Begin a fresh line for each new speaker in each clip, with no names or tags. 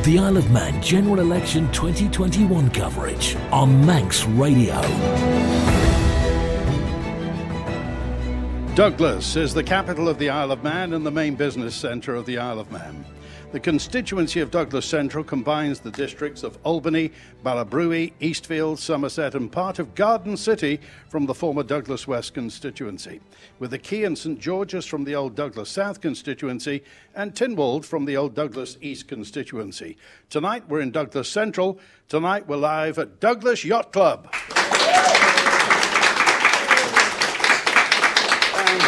The Isle of Man General Election 2021 coverage on Manx Radio.
Douglas is the capital of the Isle of Man and the main business centre of the Isle of Man. The constituency of Douglas Central combines the districts of Albany, Ballabruey, Eastfield, Somerset and part of Garden City from the former Douglas West constituency, with the Quay and St George's from the old Douglas South constituency and Tynwald from the old Douglas East constituency. Tonight we're in Douglas Central. Tonight we're live at Douglas Yacht Club.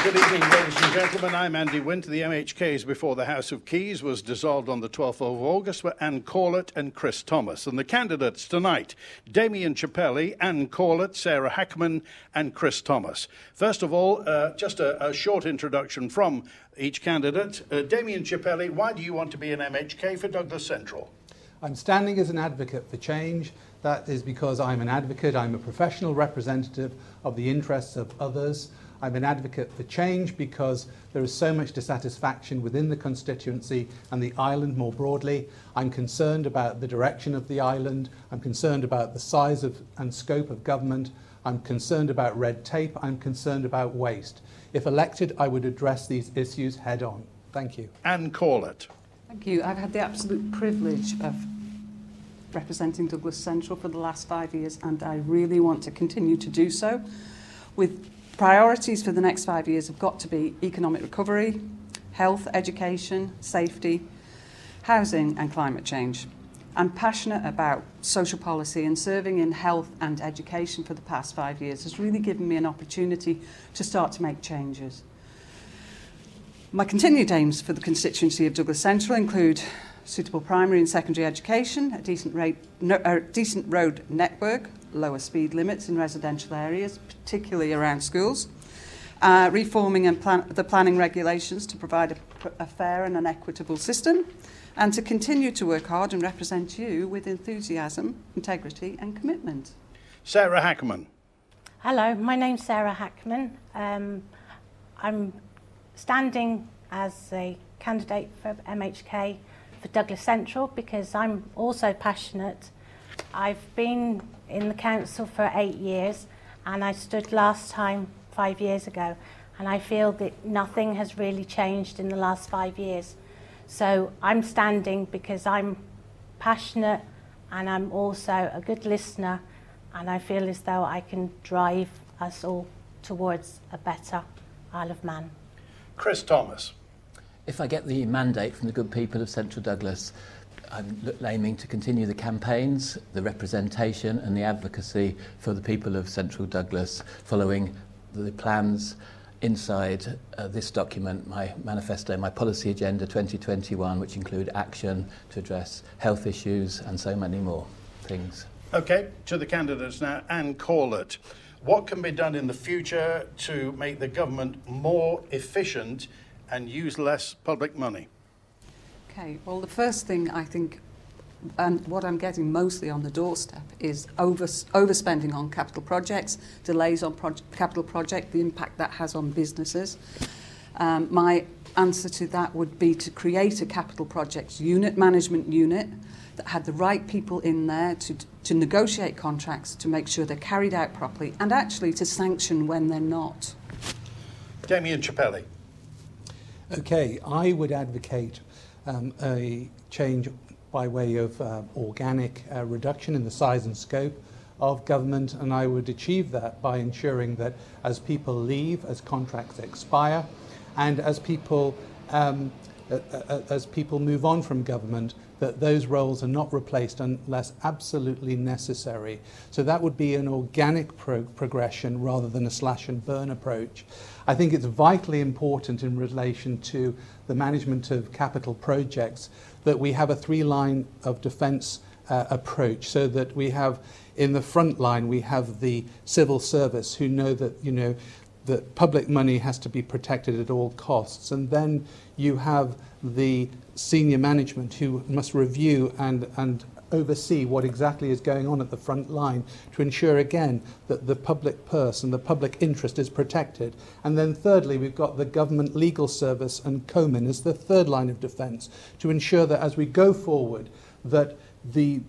Good evening, ladies and gentlemen. I'm Andy Wint. The MHKs before the House of Keys was dissolved on the 12th of August were Anne Corlett and Chris Thomas. And the candidates tonight, Damien Chappelli, Anne Corlett, Sarah Hackman and Chris Thomas. First of all, just a short introduction from each candidate. Damien Chappelli, why do you want to be an MHK for Douglas Central?
I'm standing as an advocate for change. That is because I'm an advocate. I'm a professional representative of the interests of others. I'm an advocate for change because there is so much dissatisfaction within the constituency and the island more broadly. I'm concerned about the direction of the island. I'm concerned about the size of and scope of government. I'm concerned about red tape. I'm concerned about waste. If elected, I would address these issues head on. Thank you.
Anne Corlett.
Thank you. I've had the absolute privilege of representing Douglas Central for the last 5 years, and I really want to continue to do so. With priorities for the next 5 years have got to be economic recovery, health, education, safety, housing and climate change. I'm passionate about social policy, and serving in health and education for the past 5 years has really given me an opportunity to start to make changes. My continued aims for the constituency of Douglas Central include suitable primary and secondary education, a decent road network, lower speed limits in residential areas, particularly around schools, reforming and the planning regulations to provide a fair and an equitable system, and to continue to work hard and represent you with enthusiasm, integrity and commitment.
Sarah Hackman.
Hello, my name's Sarah Hackman. I'm standing as a candidate for MHK for Douglas Central because I'm also passionate. I've been in the council for 8 years and I stood last time 5 years ago, and I feel that nothing has really changed in the last 5 years. So I'm standing because I'm passionate and I'm also a good listener, and I feel as though I can drive us all towards a better Isle of Man.
Chris Thomas.
If I get the mandate from the good people of Central Douglas, I'm aiming to continue the campaigns, the representation and the advocacy for the people of Central Douglas, following the plans inside this document, my manifesto, my policy agenda 2021, which include action to address health issues and so many more things.
Okay, to the candidates now. Anne Corlett. What can be done in the future to make the government more efficient and use less public money?
Okay, well, the first thing I think, and what I'm getting mostly on the doorstep, is overspending on capital projects, delays on capital project, the impact that has on businesses. My answer to that would be to create a capital projects unit, management unit, that had the right people in there to negotiate contracts, to make sure they're carried out properly, and actually to sanction when they're not.
Damien Chappelli.
Okay, I would advocate a change by way of organic reduction in the size and scope of government, and I would achieve that by ensuring that as people leave, as contracts expire, and as people move on from government, that those roles are not replaced unless absolutely necessary. So that would be an organic progression rather than a slash and burn approach. I think it's vitally important in relation to the management of capital projects that we have a three-line of defence approach, so that we have in the front line we have the civil service who know that that public money has to be protected at all costs, and then you have the senior management who must review and oversee what exactly is going on at the front line to ensure again that the public purse and the public interest is protected. And then thirdly, we've got the government legal service and COMIN as the third line of defence to ensure that as we go forward, that the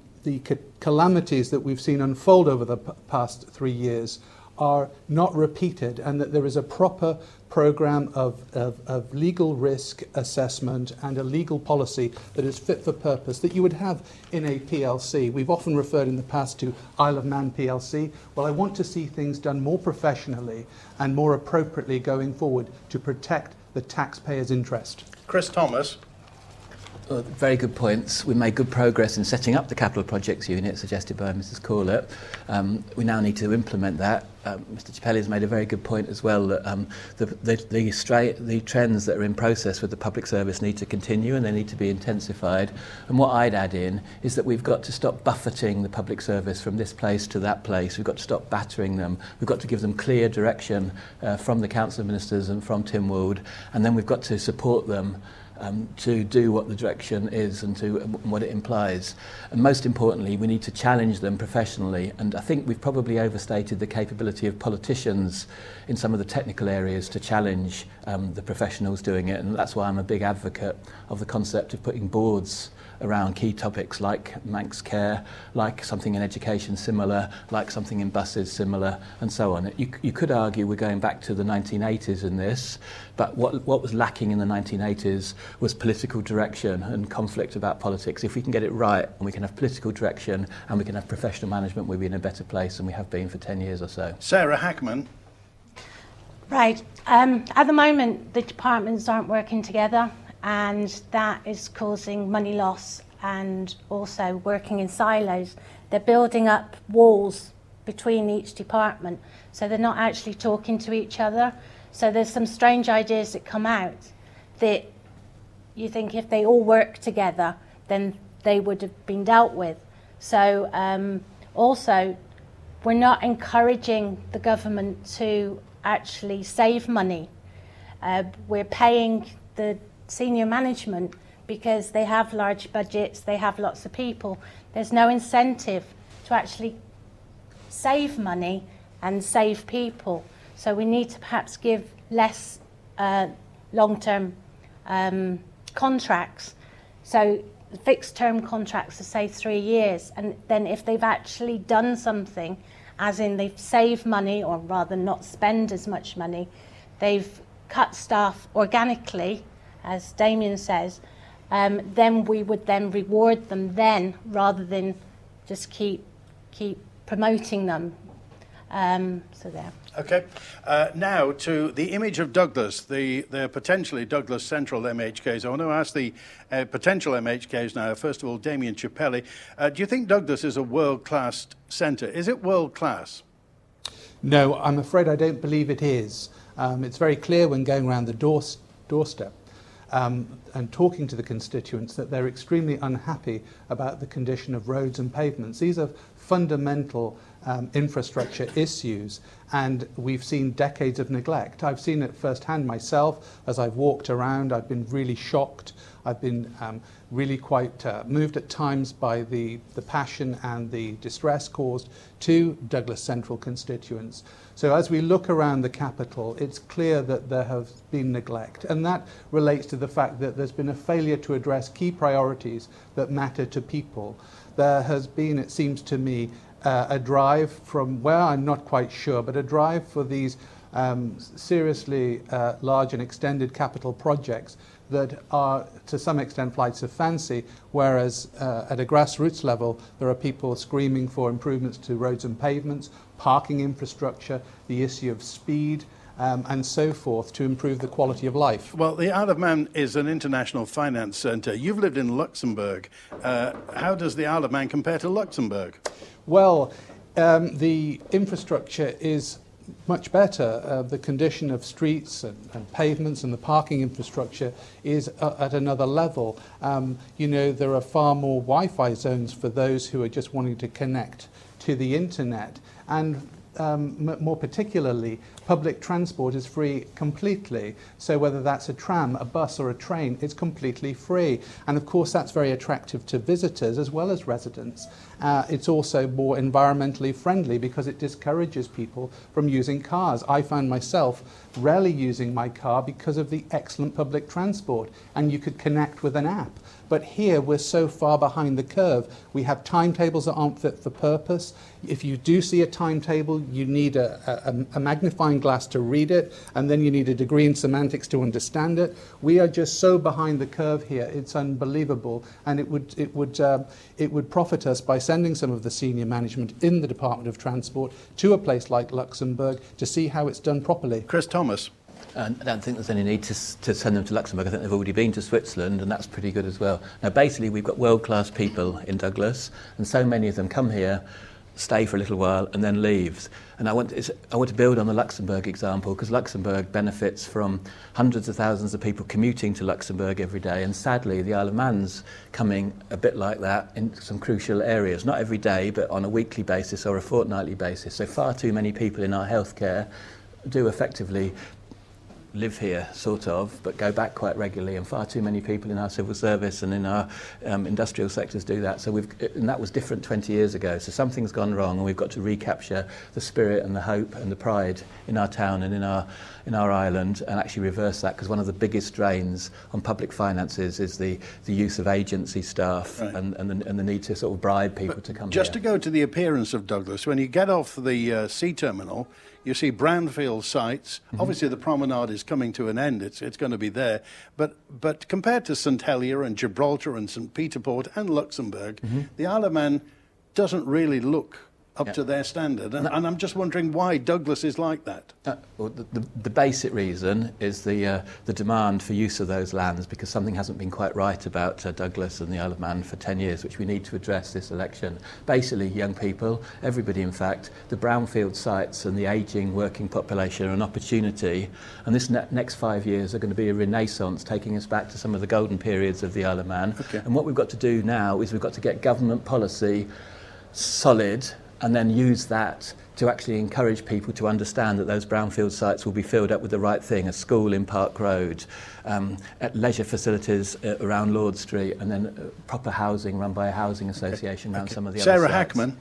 calamities that we've seen unfold over the past 3 years are not repeated, and that there is a proper programme of legal risk assessment and a legal policy that is fit for purpose that you would have in a PLC. We've often referred in the past to Isle of Man PLC. Well, I want to see things done more professionally and more appropriately going forward to protect the taxpayer's interest.
Chris Thomas.
Very good points. We made good progress in setting up the capital projects unit suggested by Mrs. Corlett. We now need to implement that. Mr. Chappelli has made a very good point as well that the trends that are in process with the public service need to continue and they need to be intensified. And what I'd add in is that we've got to stop buffeting the public service from this place to that place. We've got to stop battering them. We've got to give them clear direction from the Council of Ministers and from Tim Wood, and then we've got to support them to do what the direction is and what it implies. And most importantly, we need to challenge them professionally. And I think we've probably overstated the capability of politicians in some of the technical areas to challenge the professionals doing it. And that's why I'm a big advocate of the concept of putting boards around key topics like Manx care, like something in education similar, like something in buses similar, and so on. You could argue we're going back to the 1980s in this, but what was lacking in the 1980s was political direction and conflict about politics. If we can get it right and we can have political direction and we can have professional management, we'll be in a better place than we have been for 10 years or so.
Sarah Hackman.
Right. At the moment, the departments aren't working together, and that is causing money loss and also working in silos. They're building up walls between each department, so they're not actually talking to each other. So there's some strange ideas that come out that you think if they all work together, then they would have been dealt with. So also, we're not encouraging the government to actually save money. We're paying the senior management because they have large budgets, they have lots of people. There's no incentive to actually save money and save people. So we need to perhaps give less long-term contracts. So fixed term contracts are say 3 years, and then if they've actually done something, as in they've saved money, or rather not spend as much money, they've cut staff organically, as Damien says, then we would then reward them then, rather than just keep promoting them. So there.
Okay. Now to the image of Douglas, the potentially Douglas Central MHKs. I want to ask the potential MHKs now. First of all, Damien Chappelli. Do you think Douglas is a world-class centre? Is it world-class?
No, I'm afraid I don't believe it is. It's very clear when going around the doorstep and talking to the constituents that they're extremely unhappy about the condition of roads and pavements. These are fundamental infrastructure issues, and we've seen decades of neglect. I've seen it firsthand myself as I've walked around. I've been really shocked. I've been really quite moved at times by the passion and the distress caused to Douglas Central constituents. So as we look around the capital, it's clear that there has been neglect, and that relates to the fact that there's been a failure to address key priorities that matter to people. There has been, it seems to me, a drive from where I'm not quite sure, but a drive for these seriously large and extended capital projects that are to some extent flights of fancy, whereas at a grassroots level there are people screaming for improvements to roads and pavements, parking infrastructure, the issue of speed, and so forth to improve the quality of life.
Well, the Isle of Man is an international finance centre. You've lived in Luxembourg. How does the Isle of Man compare to Luxembourg?
Well, the infrastructure is much better. The condition of streets and pavements and the parking infrastructure is at another level. You know, there are far more Wi-Fi zones for those who are just wanting to connect to the internet. And more particularly, public transport is free completely. So whether that's a tram, a bus or a train, it's completely free. And of course that's very attractive to visitors as well as residents. It's also more environmentally friendly because it discourages people from using cars. I find myself rarely using my car because of the excellent public transport, and you could connect with an app. But here we're so far behind the curve. We have timetables that aren't fit for purpose. If you do see a timetable, you need a magnifying glass to read it, and then you need a degree in semantics to understand it. We are just so behind the curve here. It's unbelievable, and it would profit us by sending some of the senior management in the Department of Transport to a place like Luxembourg to see how it's done properly.
Chris Thomas.
I don't think there's any need to send them to Luxembourg. I think they've already been to Switzerland, and that's pretty good as well. Now, basically, we've got world-class people in Douglas, and so many of them come here, stay for a little while, and then leave. And I want to build on the Luxembourg example, because Luxembourg benefits from hundreds of thousands of people commuting to Luxembourg every day, and sadly, the Isle of Man's coming a bit like that in some crucial areas. Not every day, but on a weekly basis or a fortnightly basis. So far too many people in our healthcare do effectively live here, sort of, but go back quite regularly, and far too many people in our civil service and in our industrial sectors do that. So and that was different 20 years ago. So something's gone wrong, and we've got to recapture the spirit and the hope and the pride in our town and in our island, and actually reverse that, because one of the biggest drains on public finances is the use of agency staff, right, and the need to sort of bribe people to come
just
here.
To go to the appearance of Douglas, when you get off the sea terminal, you see brownfield sites. Mm-hmm. Obviously, the promenade is coming to an end. It's going to be there. But compared to St Helier and Gibraltar and St Peter Port and Luxembourg, mm-hmm, the Isle of Man doesn't really look up to their standard. And I'm just wondering why Douglas is like that.
Well, the basic reason is the demand for use of those lands, because something hasn't been quite right about Douglas and the Isle of Man for 10 years, which we need to address this election. Basically, young people, everybody in fact, the brownfield sites and the ageing working population are an opportunity, and this next 5 years are going to be a renaissance, taking us back to some of the golden periods of the Isle of Man. Okay. And what we've got to do now is we've got to get government policy solid, and then use that to actually encourage people to understand that those brownfield sites will be filled up with the right thing: a school in Park Road, at leisure facilities around Lord Street, and then proper housing run by a housing association around some of the other
Sarah
sites.
Hackman.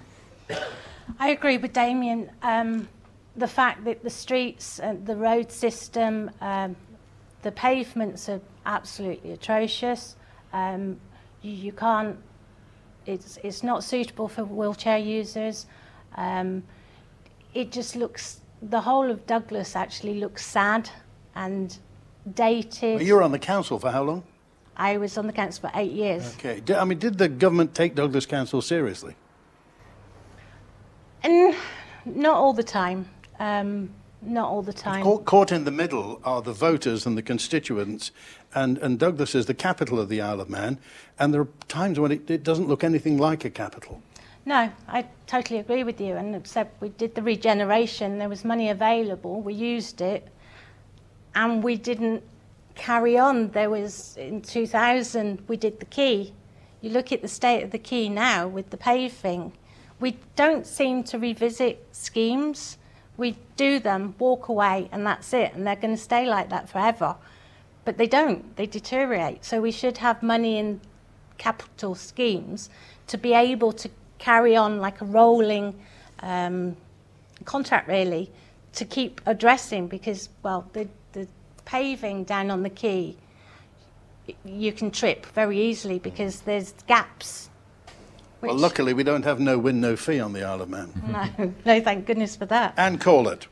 I agree with Damien. The fact that the streets, the road system, the pavements are absolutely atrocious. You can't. It's not suitable for wheelchair users. It just looks, the whole of Douglas actually looks sad and dated.
Well, you were on the council for how long?
I was on the council for 8 years.
Okay. Did the government take Douglas Council seriously?
And not all the time. Not all the time.
Caught in the middle are the voters and the constituents, and Douglas is the capital of the Isle of Man, and there are times when it doesn't look anything like a capital.
No, I totally agree with you, and except we did the regeneration, there was money available, we used it, and we didn't carry on. There was, in 2000, we did the quay. You look at the state of the quay now with the paving, we don't seem to revisit schemes. We do them, walk away, and that's it, and they're going to stay like that forever. But they don't, they deteriorate. So we should have money in capital schemes to be able to carry on like a rolling contract, really, to keep addressing, because, well, the paving down on the quay, you can trip very easily because there's gaps.
Well, luckily we don't have no win, no fee on the Isle of Man.
No, thank goodness for that.
And call it.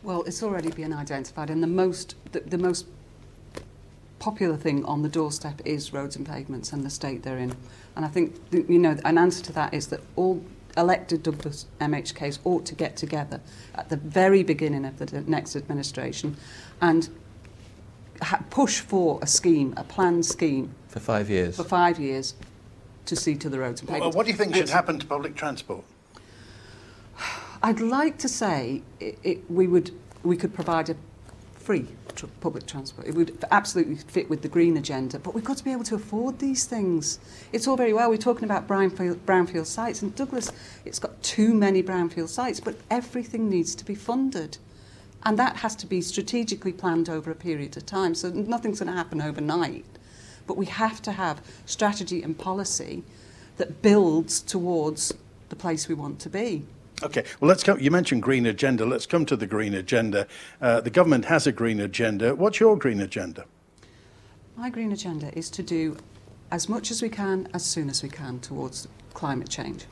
Well, it's already been identified, and the most popular thing on the doorstep is roads and pavements and the state they're in. And I think, an answer to that is that all elected Douglas MHKs ought to get together at the very beginning of the next administration and push for a scheme, a planned scheme.
For 5 years.
For 5 years. To see to the roads and pavements.
Well, what do you think should happen to public transport?
I'd like to say we could provide a free public transport. It would absolutely fit with the green agenda, but we've got to be able to afford these things. It's all very well, we're talking about brownfield sites, and Douglas, it's got too many brownfield sites, but everything needs to be funded. And that has to be strategically planned over a period of time, so nothing's going to happen overnight. But we have to have strategy and policy that builds towards the place we want to be.
Okay, well, let's come. You mentioned green agenda. Let's come to the green agenda. The government has a green agenda. What's your green agenda?
My green agenda is to do as much as we can, as soon as we can, towards climate change.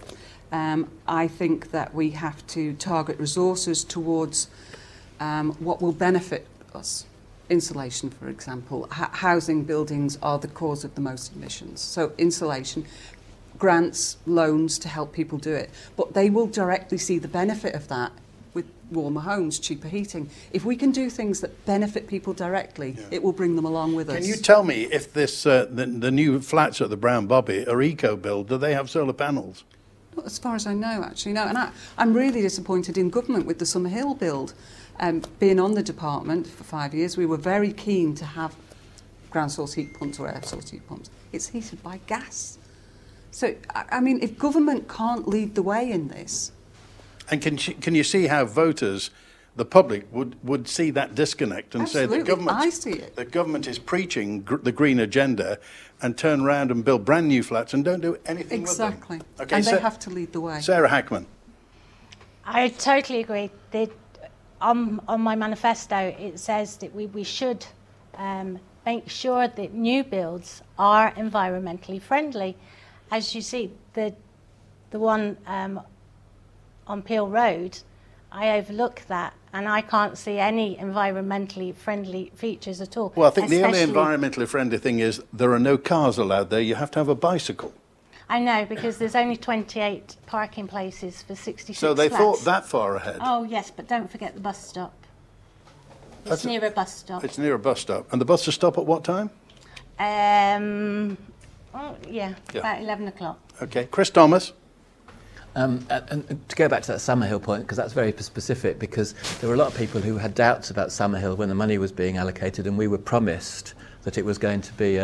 I think that we have to target resources towards what will benefit us. Insulation, for example. Housing buildings are the cause of the most emissions. So insulation, grants, loans to help people do it. But they will directly see the benefit of that with warmer homes, cheaper heating. If we can do things that benefit people directly, it will bring them along with us.
Can you tell me if this the new flats at the Brown Bobby are eco-build? Do they have solar panels?
Not as far as I know, actually, no. And I'm really disappointed in government with the Summerhill build. Being on the department for 5 years, we were very keen to have ground source heat pumps or air source heat pumps. It's heated by gas. So, I mean, if government can't lead the way in this...
And can you see how voters, the public, would see that disconnect and
Absolutely.
say that
I see it.
the government is preaching the green agenda and turn around and build brand new flats and don't do anything
Exactly.
with them? Okay,
and they have to lead the way.
Sarah Hackman.
I totally agree. On my manifesto, it says that we should make sure that new builds are environmentally friendly. As you see, the one on Peel Road, I overlook that, and I can't see any environmentally friendly features at all.
Well, I think the only environmentally friendly thing is there are no cars allowed there. You have to have a bicycle.
I know, because there's only 28 parking places for 66
So they
flats.
thought that far ahead.
Oh, yes, but don't forget the bus stop. It's near a bus stop.
It's near a bus stop. And the buses stop at what time?
About 11 o'clock.
Okay. Chris Thomas.
And to go back to that Summerhill point, because that's very specific, because there were a lot of people who had doubts about Summerhill when the money was being allocated, and we were promised that it was going to be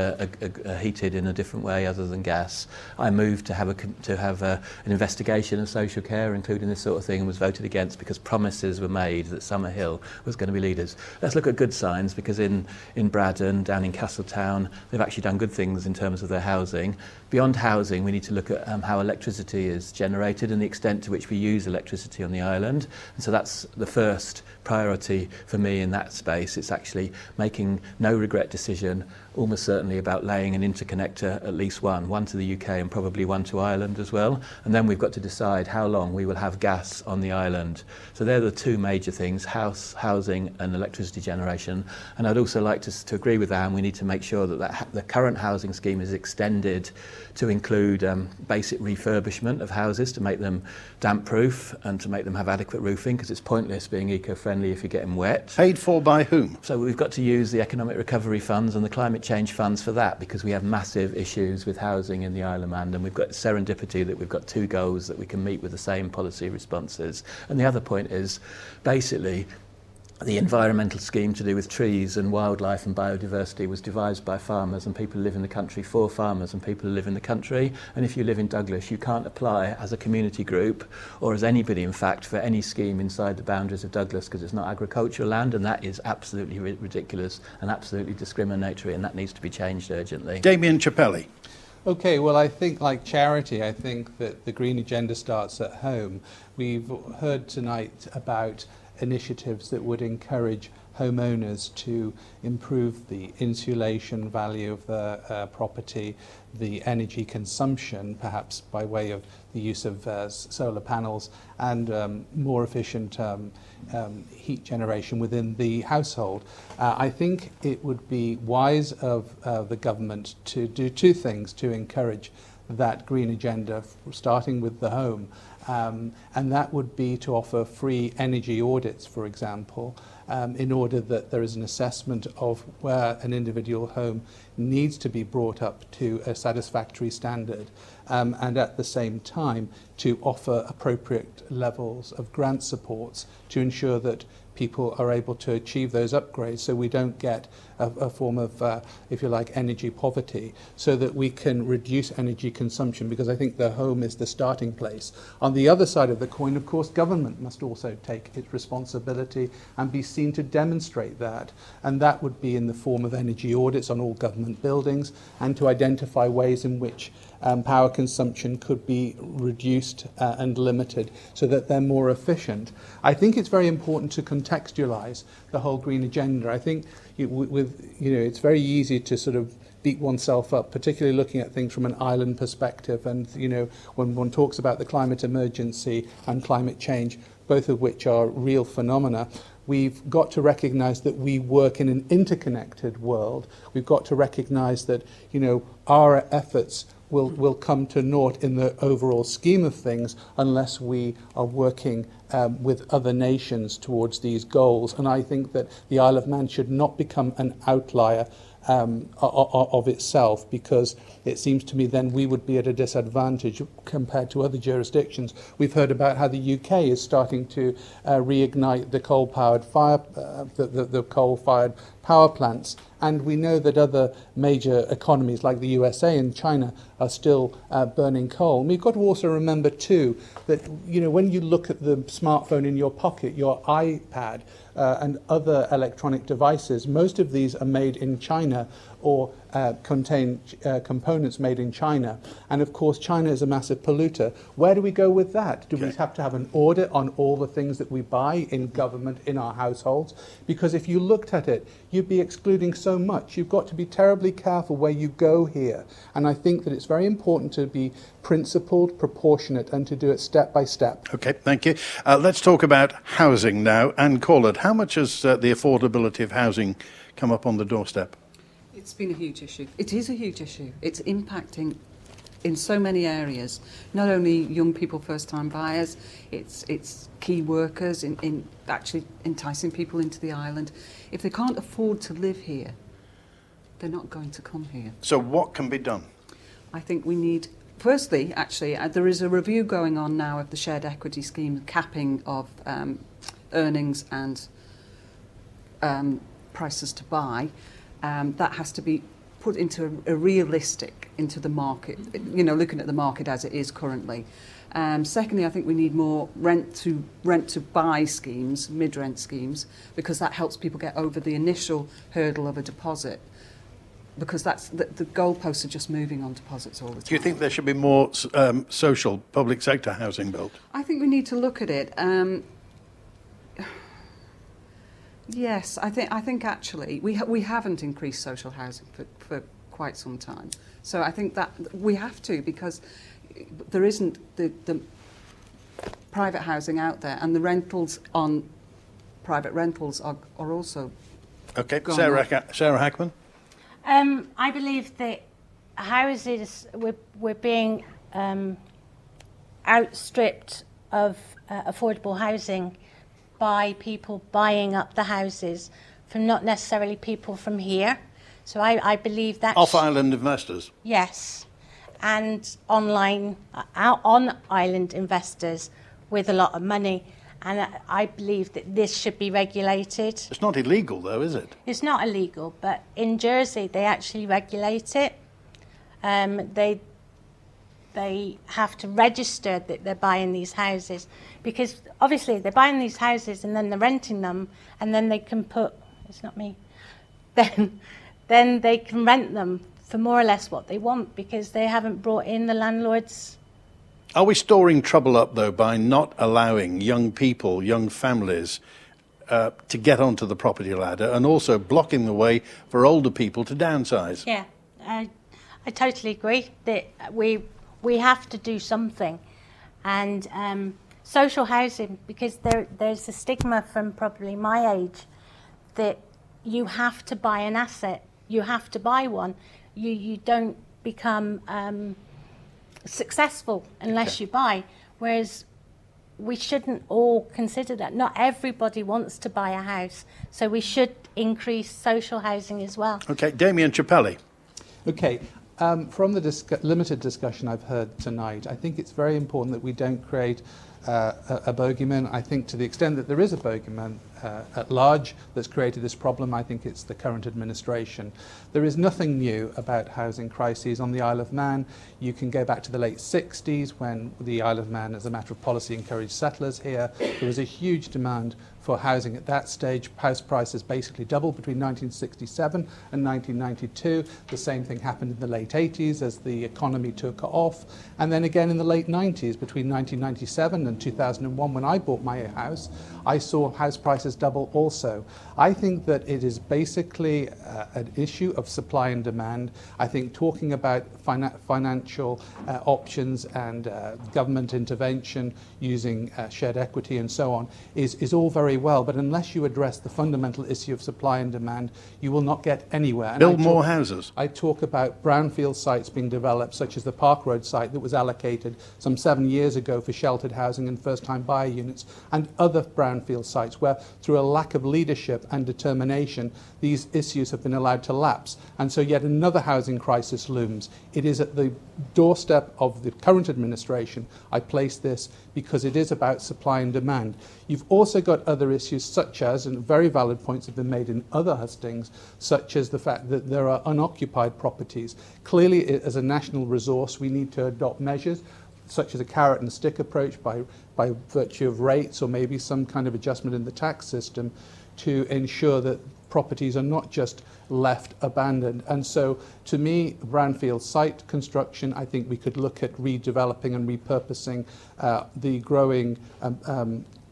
heated in a different way other than gas. I moved to have an investigation of social care, including this sort of thing, and was voted against because promises were made that Summerhill was going to be leaders. Let's look at good signs, because in Braddon, down in Castletown, they've actually done good things in terms of their housing. Beyond housing, we need to look at how electricity is generated and the extent to which we use electricity on the island. And so that's the first priority for me in that space. It's actually making no regret decision, almost certainly about laying an interconnector, at least one to the UK and probably one to Ireland as well. And then we've got to decide how long we will have gas on the island. So they're the two major things, housing and electricity generation. And I'd also like to agree with Anne, we need to make sure that the current housing scheme is extended to include basic refurbishment of houses to make them damp-proof and to make them have adequate roofing, because it's pointless being eco-friendly if you get them wet.
Paid for by whom?
So we've got to use the economic recovery funds and the climate change funds for that, because we have massive issues with housing in the Isle of Man, and we've got serendipity that we've got two goals that we can meet with the same policy responses. And the other point is basically the environmental scheme to do with trees and wildlife and biodiversity was devised by farmers and people who live in the country for farmers and people who live in the country. And if you live in Douglas, you can't apply as a community group or as anybody, in fact, for any scheme inside the boundaries of Douglas, because it's not agricultural land, and that is absolutely ridiculous and absolutely discriminatory, and that needs to be changed urgently.
Damien Chappelli.
Okay, well, I think, like Charity, I think that the green agenda starts at home. We've heard tonight about initiatives that would encourage homeowners to improve the insulation value of their property, the energy consumption, perhaps by way of the use of solar panels, and more efficient heat generation within the household. I think it would be wise of the government to do two things to encourage that green agenda, starting with the home. And that would be to offer free energy audits, for example, in order that there is an assessment of where an individual home needs to be brought up to a satisfactory standard, and at the same time to offer appropriate levels of grant supports to ensure that people are able to achieve those upgrades, so we don't get a form of, if you like, energy poverty, so that we can reduce energy consumption, because I think the home is the starting place. On the other side of the coin, of course, government must also take its responsibility and be seen to demonstrate that, and that would be in the form of energy audits on all government buildings, and to identify ways in which power consumption could be reduced and limited so that they're more efficient. I think it's very important to contextualize the whole green agenda. I think it's very easy to sort of beat oneself up, particularly looking at things from an island perspective. And, when one talks about the climate emergency and climate change, both of which are real phenomena, we've got to recognize that we work in an interconnected world. We've got to recognize that, our efforts will come to naught in the overall scheme of things unless we are working with other nations towards these goals. And I think that the Isle of Man should not become an outlier of itself, because it seems to me then we would be at a disadvantage compared to other jurisdictions. We've heard about how the UK is starting to reignite the coal-powered the coal-fired power plants, and we know that other major economies like the USA and China are still burning coal. And we've got to also remember too that when you look at the smartphone in your pocket, your iPad, and other electronic devices, most of these are made in China or contain components made in China. And of course, China is a massive polluter. Where do we go with that? Do we have to have an audit on all the things that we buy in government, in our households? Because if you looked at it, you'd be excluding so much. You've got to be terribly careful where you go here. And I think that it's very important to be principled, proportionate, and to do it step by step.
Okay, thank you. Let's talk about housing now. And Corlett, how much has the affordability of housing come up on the doorstep?
It's been a huge issue. It is a huge issue. It's impacting in so many areas. Not only young people, first-time buyers, it's key workers in actually enticing people into the island. If they can't afford to live here, they're not going to come here.
So what can be done?
I think we need, firstly, actually, there is a review going on now of the shared equity scheme, capping of earnings and prices to buy. That has to be put into a realistic, into the market, looking at the market as it is currently. Secondly, I think we need more rent to buy schemes, mid-rent schemes, because that helps people get over the initial hurdle of a deposit. Because that's the goalposts are just moving on deposits all the time.
Do you think there should be more social public sector housing built?
I think we need to look at it. Yes, I think actually we haven't increased social housing for quite some time. So I think that we have to, because there isn't the private housing out there, and the rentals on private rentals are also.
Okay, Sarah Hackman.
I believe that houses, we're being outstripped of affordable housing by people buying up the houses from not necessarily people from here. So I believe that...
Off-island investors?
Yes, and on-island investors with a lot of money. And I believe that this should be regulated.
It's not illegal, though, is it?
It's not illegal, but in Jersey they actually regulate it. They have to register that they're buying these houses, because obviously they're buying these houses and then they're renting them, and then they can put, it's not me, then they can rent them for more or less what they want, because they haven't brought in the landlords.
Are we storing trouble up, though, by not allowing young people, young families, to get onto the property ladder, and also blocking the way for older people to downsize?
Yeah, I totally agree that we have to do something. And social housing, because there's a stigma from probably my age that you have to buy an asset, you have to buy one. You don't become successful unless you buy, whereas we shouldn't all consider that. Not everybody wants to buy a house, so we should increase social housing as well.
Okay, Damien Chappelli.
Okay, from the limited discussion I've heard tonight, I think it's very important that we don't create a bogeyman. I think to the extent that there is a bogeyman at large that's created this problem, I think it's the current administration. There is nothing new about housing crises on the Isle of Man. You can go back to the late 60s when the Isle of Man, as a matter of policy, encouraged settlers here. There was a huge demand for housing at that stage. House prices basically doubled between 1967 and 1992. The same thing happened in the late 80s as the economy took off. And then again in the late 90s, between 1997 and 2001, when I bought my house, I saw house prices double also. I think that it is basically an issue of supply and demand. I think talking about financial options and government intervention using shared equity and so on is all very well, but unless you address the fundamental issue of supply and demand, you will not get anywhere. And
Build more houses.
I talk about brownfield sites being developed, such as the Park Road site that was allocated some 7 years ago for sheltered housing and first-time buyer units, and other brownfield sites where, through a lack of leadership and determination, these issues have been allowed to lapse. And so yet another housing crisis looms. It is at the doorstep of the current administration. I place this because it is about supply and demand. You've also got other issues such as, and very valid points have been made in other hustings, such as the fact that there are unoccupied properties. Clearly, as a national resource, we need to adopt measures such as a carrot and stick approach by virtue of rates or maybe some kind of adjustment in the tax system to ensure that properties are not just left abandoned. And so, to me, brownfield site construction, I think we could look at redeveloping and repurposing the growing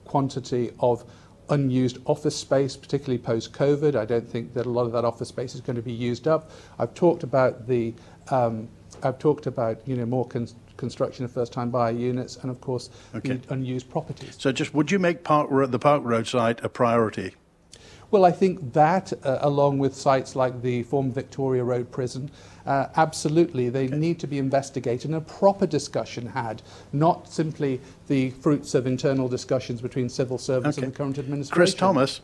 quantity of unused office space, particularly post-COVID. I don't think that a lot of that office space is going to be used up. I've talked about more construction of first-time buyer units, and of course, the unused properties.
So, just would you make the Park Road site a priority?
Well, I think that, along with sites like the former Victoria Road prison, absolutely, they need to be investigated and a proper discussion had, not simply the fruits of internal discussions between civil servants and the current administration.
Chris Thomas.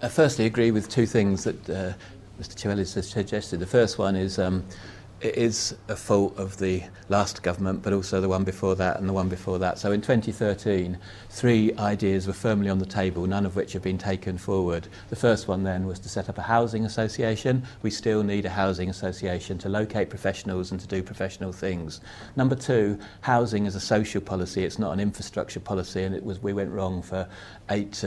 I firstly agree with two things that Mr. Chiuelli has suggested. The first one is it is a fault of the last government, but also the one before that and the one before that. So in 2013, 3 ideas were firmly on the table, none of which have been taken forward. The first one then was to set up a housing association. We still need a housing association to locate professionals and to do professional things. Number 2, housing is a social policy, it's not an infrastructure policy, and we went wrong for 8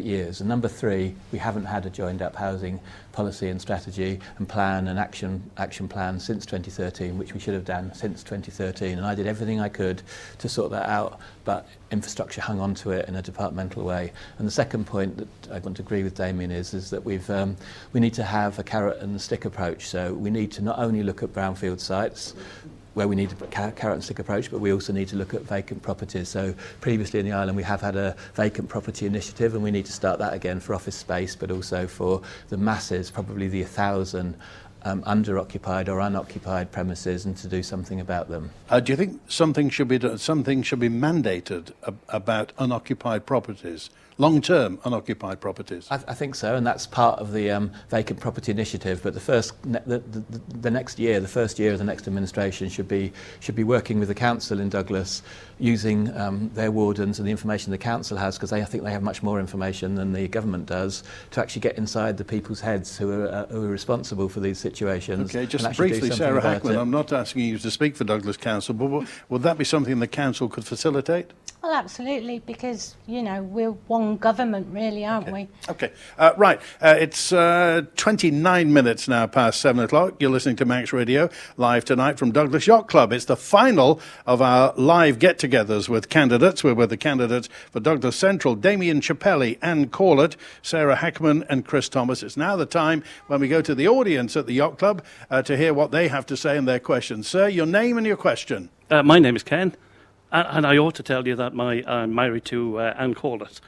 years. And number 3, we haven't had a joined up housing policy and strategy and plan and action plan since 2013, which we should have done since 2013, and I did everything I could to sort that out, but infrastructure hung on to it in a departmental way. And the second point that I want to agree with Damien is that we need to have a carrot and stick approach. So we need to not only look at brownfield sites where we need a carrot and stick approach, but we also need to look at vacant properties. So previously in the island we have had a vacant property initiative, and we need to start that again for office space, but also for the masses, probably the 1,000 under-occupied or unoccupied premises, and to do something about them.
Do you think something should be mandated about unoccupied properties? Long-term unoccupied properties.
I think so, and that's part of the vacant property initiative. But the first year of the next administration should be working with the council in Douglas, using their wardens and the information the council has, because I think they have much more information than the government does, to actually get inside the people's heads who are responsible for these situations.
Okay, just briefly, Sarah Hackman. I'm not asking you to speak for Douglas Council, but would that be something the council could facilitate?
Well, absolutely, because, we're one government, really, aren't we?
Okay. Right. It's 29 minutes now past 7 o'clock. You're listening to Manx Radio, live tonight from Douglas Yacht Club. It's the final of our live get-togethers with candidates. We're with the candidates for Douglas Central, Damien Chiuelli, Anne Corlett, Sarah Hackman and Chris Thomas. It's now the time when we go to the audience at the Yacht Club to hear what they have to say and their questions. Sir, your name and your question.
My name is Ken. And I ought to tell you that I'm married to Anne Corlett.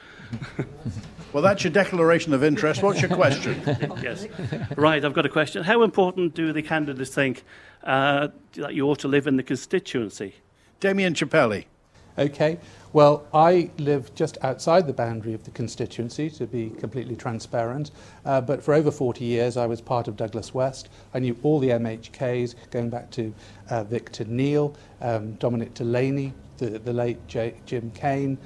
Well, that's your declaration of interest. What's your question?
Yes. Right, I've got a question. How important do the candidates think that you ought to live in the constituency?
Damien Chiuelli.
Okay. Well, I live just outside the boundary of the constituency, to be completely transparent. But for over 40 years, I was part of Douglas West. I knew all the MHKs, going back to Victor Neal, Dominic Delaney, the late Jim Kane,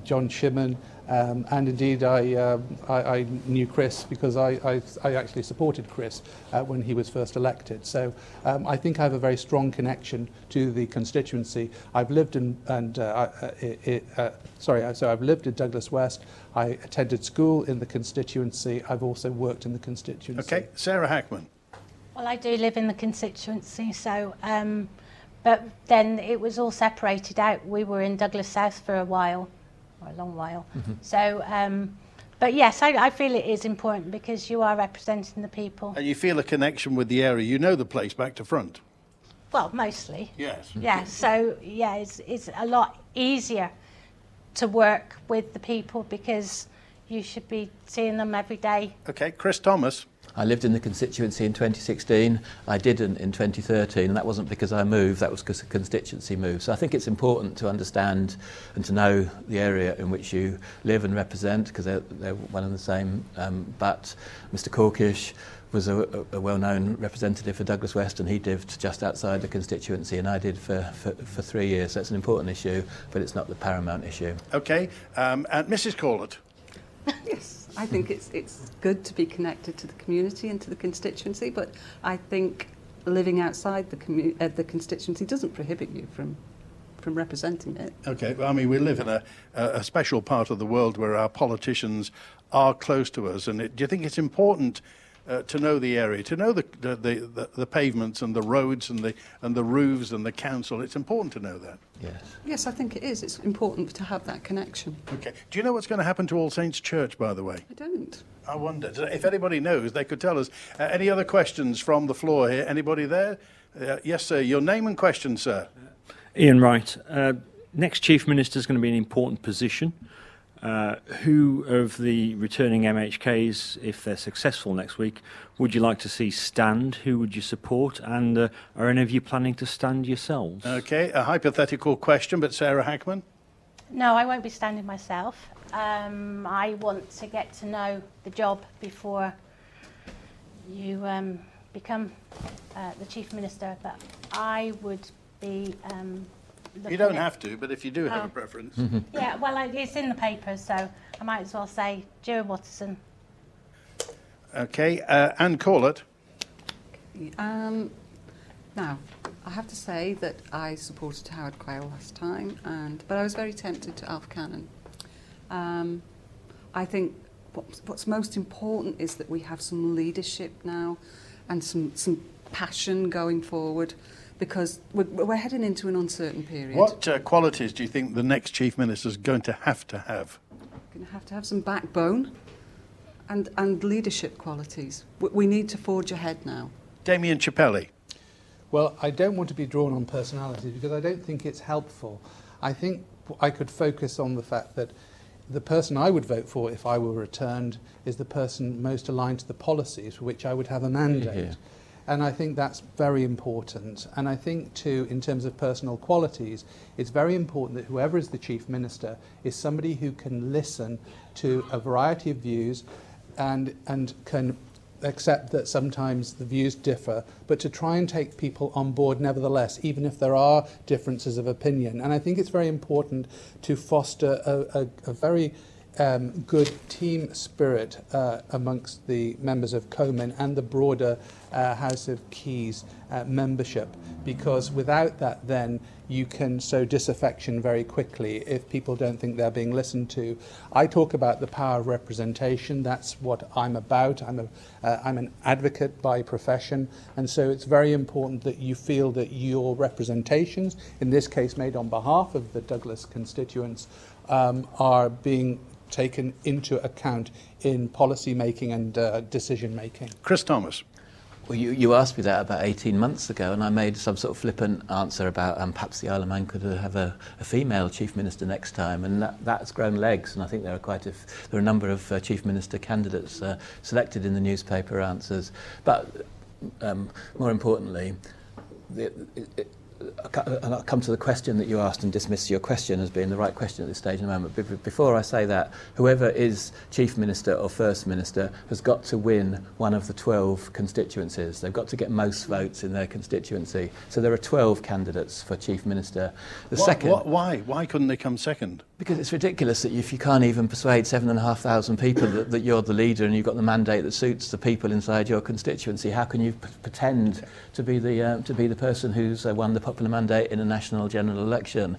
John Shimon, and indeed I knew Chris because I actually supported Chris when he was first elected. So I think I have a very strong connection to the constituency. I've lived in I've lived in Douglas West. I attended school in the constituency. I've also worked in the constituency.
Okay, Sarah Hackman.
Well, I do live in the constituency, so But then it was all separated out. We were in Douglas South for a while, or a long while. So, but yes, I feel it is important because you are representing the people.
And you feel a connection with the area. You know the place back to front.
Well, mostly.
Yes.
Yeah, so yeah, it's a lot easier to work with the people because you should be seeing them every day.
Okay, Chris Thomas.
I lived in the constituency in 2016. I didn't in 2013, and that wasn't because I moved, that was because the constituency moved. So I think it's important to understand and to know the area in which you live and represent, because they're one and the same. But Mr Corkish was a well-known representative for Douglas West, and he lived just outside the constituency, and I did for 3 years. So it's an important issue, but it's not the paramount issue.
Okay, and Mrs Corlett.
Yes, I think it's good to be connected to the community and to the constituency, but I think living outside the constituency doesn't prohibit you from representing it.
Okay, well, I mean, we live in a special part of the world where our politicians are close to us, and do you think it's important to know the area, to know the pavements and the roads and the roofs and the council? It's important to know that.
Yes.
Yes, I think it is. It's important to have that connection.
Okay. Do you know what's going to happen to All Saints Church, by the way?
I don't.
I wonder. If anybody knows, they could tell us. Any other questions from the floor here? Anybody there? Yes, sir. Your name and question, sir.
Ian Wright. Next Chief Minister is going to be an important position. Who of the returning MHKs, if they're successful next week, would you like to see stand? Who would you support? And are any of you planning to stand yourselves?
Okay, a hypothetical question, but Sarah Hackman?
No, I won't be standing myself. I want to get to know the job before you become the Chief Minister, but I would be...
You don't have to, but if you do have a preference.
Yeah, well, it's in the papers, so I might as well say Joe Watterson.
Okay, Anne Corlett.
Now, I have to say that I supported Howard Quayle last time, but I was very tempted to Alf Cannon. I think what's most important is that we have some leadership now and some passion going forward, because we're heading into an uncertain period.
What qualities do you think the next Chief Minister is going to have?
Going to have some backbone and leadership qualities. We need to forge ahead now.
Damien Chappelli.
Well, I don't want to be drawn on personalities because I don't think it's helpful. I think I could focus on the fact that the person I would vote for if I were returned is the person most aligned to the policies for which I would have a mandate.
Yeah.
And I think that's very important. And I think, too, in terms of personal qualities, it's very important that whoever is the Chief Minister is somebody who can listen to a variety of views and can accept that sometimes the views differ, but to try and take people on board nevertheless, even if there are differences of opinion. And I think it's very important to foster a very good team spirit amongst the members of Comin and the broader House of Keys membership, because without that then you can sow disaffection very quickly if people don't think they're being listened to. I talk about the power of representation. That's what I'm about. I'm an advocate by profession, and so it's very important that you feel that your representations, in this case made on behalf of the Douglas constituents, are being taken into account in policy making and decision making.
Chris Thomas.
Well, you asked me that about 18 months ago, and I made some sort of flippant answer about perhaps the Isle of Man could have a female Chief Minister next time, and that's grown legs, and I think there are a number of Chief Minister candidates selected in the newspaper answers. But more importantly, I'll come to the question that you asked and dismiss your question as being the right question at this stage in a moment. But before I say that, whoever is Chief Minister or First Minister has got to win one of the 12 constituencies. They've got to get most votes in their constituency. So there are 12 candidates for Chief Minister.
Why couldn't they come second?
Because it's ridiculous that if you can't even persuade 7,500 people that you're the leader and you've got the mandate that suits the people inside your constituency, how can you pretend to be the person who's won the popular mandate in a national general election?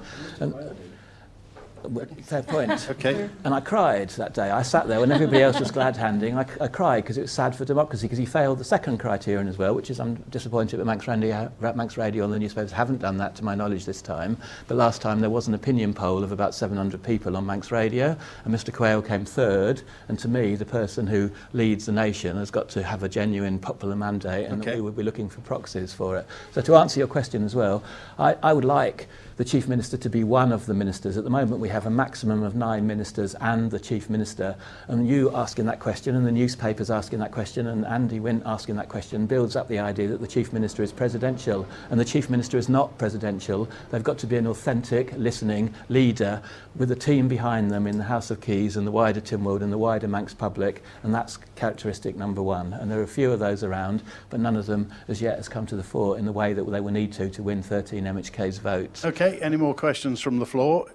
Fair point.
Okay.
And I cried that day. I sat there when everybody else was glad-handing. I cried because it was sad for democracy, because he failed the second criterion as well, which is I'm disappointed that Manx Radio and the newspapers haven't done that to my knowledge this time. But last time there was an opinion poll of about 700 people on Manx Radio, and Mr Quayle came third. And to me, the person who leads the nation has got to have a genuine popular mandate, and that we would be looking for proxies for it. So to answer your question as well, I would like the Chief Minister to be one of the ministers. At the moment we have a maximum of 9 ministers and the Chief Minister, and you asking that question and the newspapers asking that question and Andy Wint asking that question builds up the idea that the Chief Minister is presidential, and the Chief Minister is not presidential. They've got to be an authentic, listening leader with a team behind them in the House of Keys and the wider Tynwald and the wider Manx public, and that's characteristic number one. And there are a few of those around, but none of them as yet has come to the fore in the way that they will need to win 13 MHK's votes.
Okay, any more questions from the floor?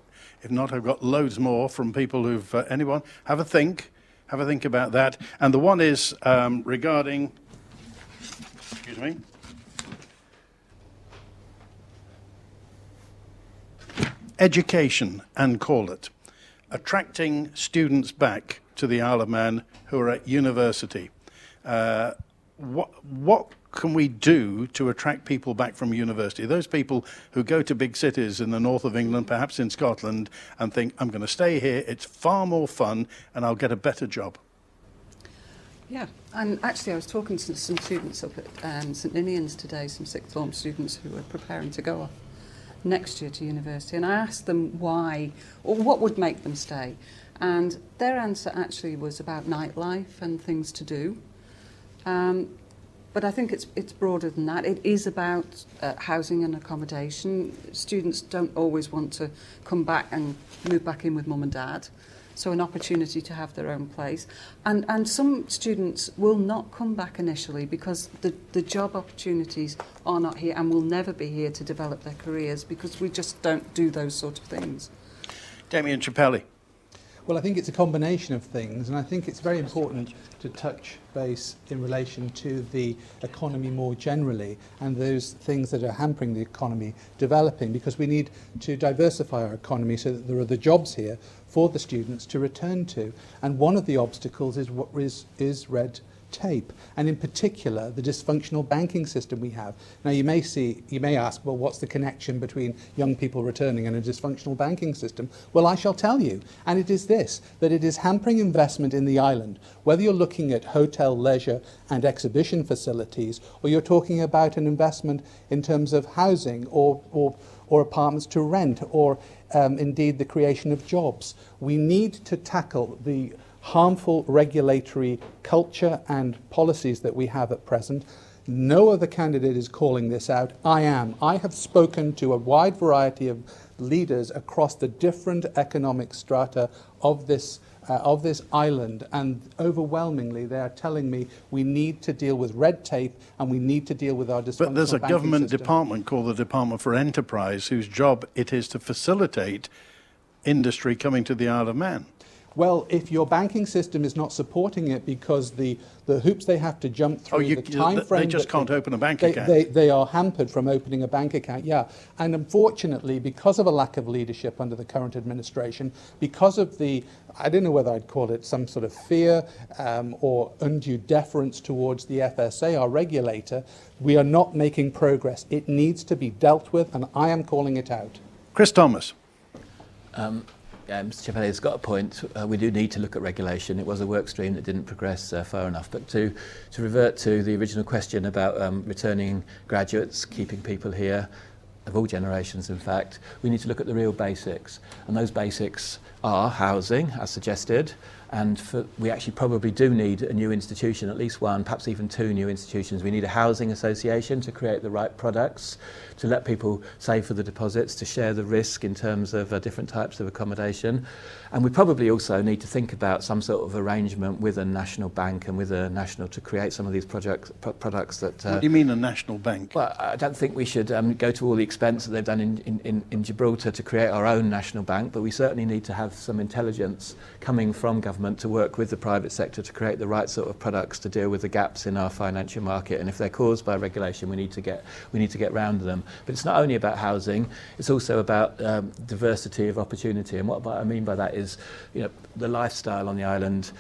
If not, I've got loads more from people who've... anyone? Have a think about that. And the one is regarding... Excuse me. Education, and call it. Attracting students back to the Isle of Man who are at university. What can we do to attract people back from university? Those people who go to big cities in the north of England, perhaps in Scotland, and think, I'm going to stay here, it's far more fun, and I'll get a better job.
Yeah, and actually I was talking to some students up at St Ninian's today, some sixth form students who were preparing to go off next year to university, and I asked them why, or what would make them stay. And their answer actually was about nightlife and things to do. But I think it's broader than that. It is about housing and accommodation. Students don't always want to come back and move back in with mum and dad. So an opportunity to have their own place. And some students will not come back initially because the job opportunities are not here and will never be here to develop their careers because we just don't do those sort of things.
Damien Chappelli.
Well, I think it's a combination of things, and I think it's very important to touch base in relation to the economy more generally and those things that are hampering the economy developing, because we need to diversify our economy so that there are the jobs here for the students to return to. And one of the obstacles is red tape, and in particular the dysfunctional banking system we have. Now you may ask, well, what's the connection between young people returning and a dysfunctional banking system? Well, I shall tell you, and it is this, that it is hampering investment in the island, whether you're looking at hotel, leisure and exhibition facilities, or you're talking about an investment in terms of housing or apartments to rent, or indeed the creation of jobs. We need to tackle the harmful regulatory culture and policies that we have at present. No other candidate is calling this out. I am. I have spoken to a wide variety of leaders across the different economic strata of this island, and overwhelmingly they are telling me we need to deal with red tape and we need to deal with our dysfunctional
But there's a
banking
government
system.
department called the Department for Enterprise whose job it is to facilitate industry coming to the Isle of Man.
Well, if your banking system is not supporting it because the hoops they have to jump through, the time frame...
They just can't open a bank account.
They are hampered from opening a bank account, yeah. And unfortunately, because of a lack of leadership under the current administration, because of the, I don't know whether I'd call it some sort of fear or undue deference towards the FSA, our regulator, we are not making progress. It needs to be dealt with, and I am calling it out.
Chris Thomas.
Yeah, Mr Chappelli has got a point. We do need to look at regulation. It was a work stream that didn't progress far enough. But to revert to the original question about returning graduates, keeping people here, of all generations in fact, we need to look at the real basics. And those basics are housing, as suggested, and we actually probably do need a new institution, at least one, perhaps even two new institutions. We need a housing association to create the right products, to let people save for the deposits, to share the risk in terms of different types of accommodation. And we probably also need to think about some sort of arrangement with a national bank and with a national to create some of these products that...
What do you mean a national bank?
Well, I don't think we should go to all the expense that they've done in Gibraltar to create our own national bank, but we certainly need to have some intelligence coming from government government to work with the private sector to create the right sort of products to deal with the gaps in our financial market. And if they're caused by regulation, we need to get round them. But it's not only about housing; it's also about diversity of opportunity. And what I mean by that is, the lifestyle on the island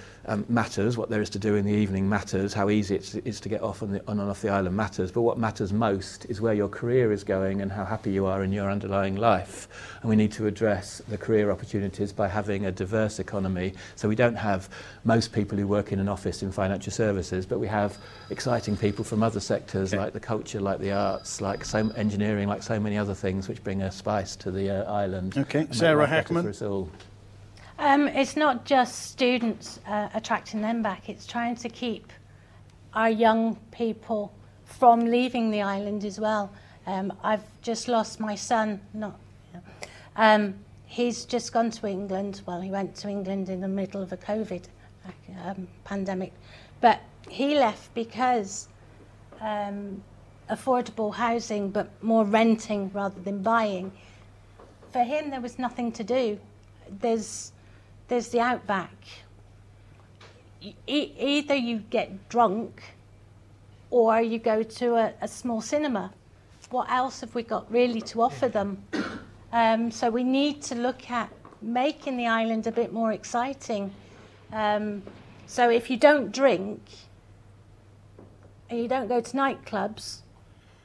matters. What there is to do in the evening matters. How easy it is to get off on and off the island matters. But what matters most is where your career is going and how happy you are in your underlying life. And we need to address the career opportunities by having a diverse economy. So we don't have most people who work in an office in financial services, but we have exciting people from other sectors, like the culture, like the arts, like engineering, like so many other things which bring a spice to the island.
Okay, Sarah Hackman.
For us all.
It's not just students attracting them back, it's trying to keep our young people from leaving the island as well. I've just lost my son, he's just gone to England. Well, he went to England in the middle of a COVID pandemic, but he left because affordable housing, but more renting rather than buying. For him, there was nothing to do. There's the outback. Either you get drunk or you go to a small cinema. What else have we got really to offer them? So we need to look at making the island a bit more exciting. So if you don't drink and you don't go to nightclubs,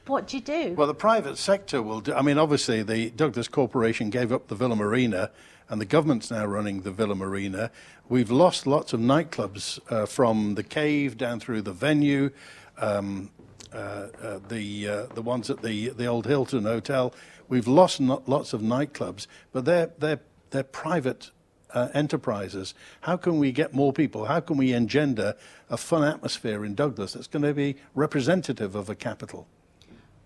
what do you do?
Well, the private sector will do. I mean, obviously, the Douglas Corporation gave up the Villa Marina, and the government's now running the Villa Marina. We've lost lots of nightclubs from the Cave down through the Venue, the ones at the old Hilton Hotel. We've lost lots of nightclubs, but they're private enterprises. How can we get more people? How can we engender a fun atmosphere in Douglas that's going to be representative of a capital?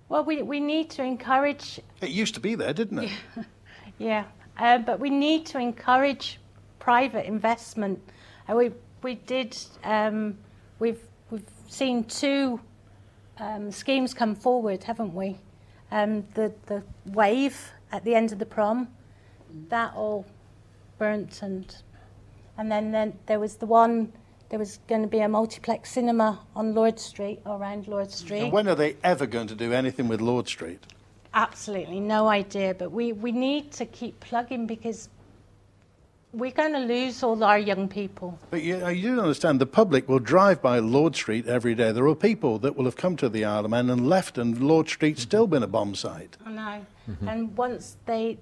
Well, we need to encourage...
It used to be there, didn't it?
Yeah, but we need to encourage private investment. We've seen two schemes come forward, haven't we? The wave at the end of the prom, that all burnt, and then there was the one. There was going to be a multiplex cinema on Lord Street, or around Lord Street.
And when are they ever going to do anything with Lord Street?
Absolutely no idea, but we need to keep plugging, because we're going to lose all our young people.
But you do understand, the public will drive by Lord Street every day. There are people that will have come to the Isle of Man and left, and Lord Street's still been a bomb site.
I know. And once the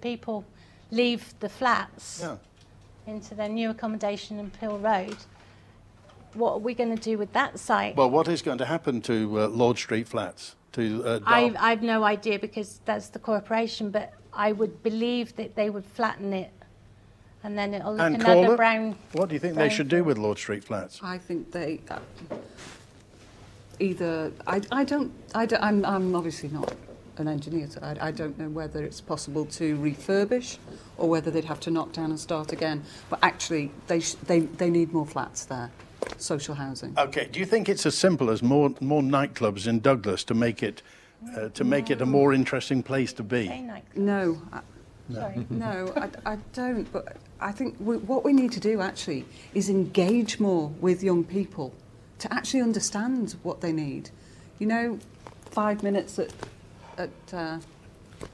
people leave the flats into their new accommodation in Peel Road, what are we going to do with that site?
Well, what is going to happen to Lord Street flats?
I've no idea, because that's the corporation, but I would believe that they would flatten it, and then it'll look another brown.
What do you think they should do with Lord Street flats?
I think they I'm obviously not an engineer, so I don't know whether it's possible to refurbish or whether they'd have to knock down and start again. But actually, they need more flats there. Social housing.
Okay. Do you think it's as simple as more nightclubs in Douglas to make it a more interesting place to be?
No.
Sorry.
No, I don't. But I think what we need to do actually is engage more with young people to actually understand what they need. 5 minutes at